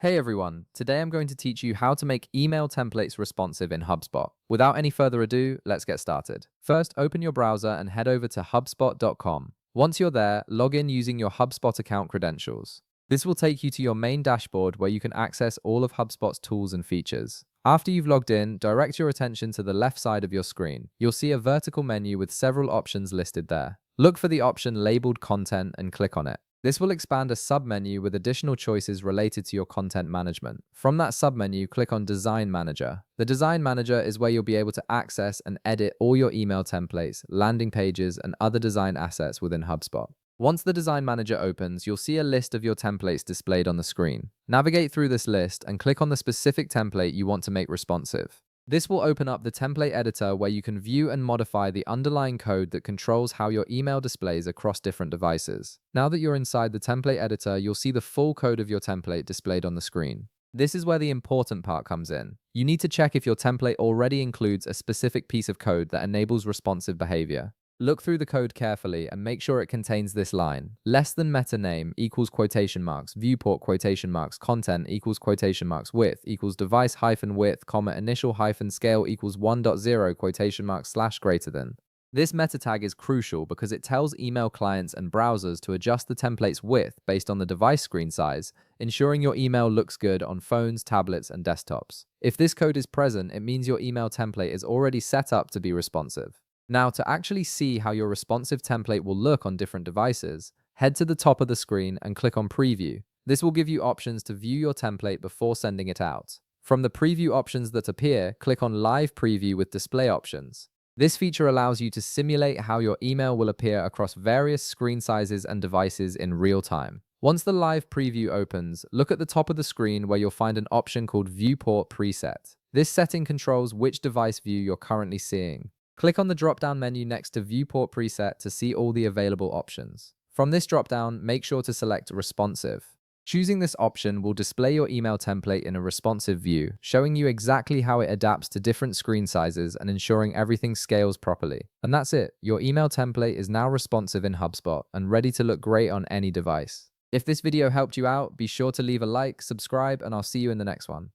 Hey everyone, today I'm going to teach you how to make email templates responsive in HubSpot. Without any further ado, let's get started. First, open your browser and head over to hubspot.com. Once you're there, log in using your HubSpot account credentials. This will take you to your main dashboard where you can access all of HubSpot's tools and features. After you've logged in, direct your attention to the left side of your screen. You'll see a vertical menu with several options listed there. Look for the option labeled Content and click on it. This will expand a submenu with additional choices related to your content management. From that submenu, click on Design Manager. The Design Manager is where you'll be able to access and edit all your email templates, landing pages, and other design assets within HubSpot. Once the Design Manager opens, you'll see a list of your templates displayed on the screen. Navigate through this list and click on the specific template you want to make responsive. This will open up the template editor where you can view and modify the underlying code that controls how your email displays across different devices. Now that you're inside the template editor, you'll see the full code of your template displayed on the screen. This is where the important part comes in. You need to check if your template already includes a specific piece of code that enables responsive behavior. Look through the code carefully and make sure it contains this line. Less than meta name equals quotation marks, viewport quotation marks, content equals quotation marks, width equals device hyphen width, comma, initial hyphen scale equals 1.0 quotation marks slash greater than. This meta tag is crucial because it tells email clients and browsers to adjust the template's width based on the device screen size, ensuring your email looks good on phones, tablets, and desktops. If this code is present, it means your email template is already set up to be responsive. Now, to actually see how your responsive template will look on different devices, head to the top of the screen and click on Preview. This will give you options to view your template before sending it out. From the preview options that appear, click on Live Preview with Display Options. This feature allows you to simulate how your email will appear across various screen sizes and devices in real time. Once the live preview opens, look at the top of the screen where you'll find an option called Viewport Preset. This setting controls which device view you're currently seeing. Click on the drop-down menu next to Viewport Preset to see all the available options. From this drop-down, make sure to select Responsive. Choosing this option will display your email template in a responsive view, showing you exactly how it adapts to different screen sizes and ensuring everything scales properly. And that's it. Your email template is now responsive in HubSpot and ready to look great on any device. If this video helped you out, be sure to leave a like, subscribe, and I'll see you in the next one.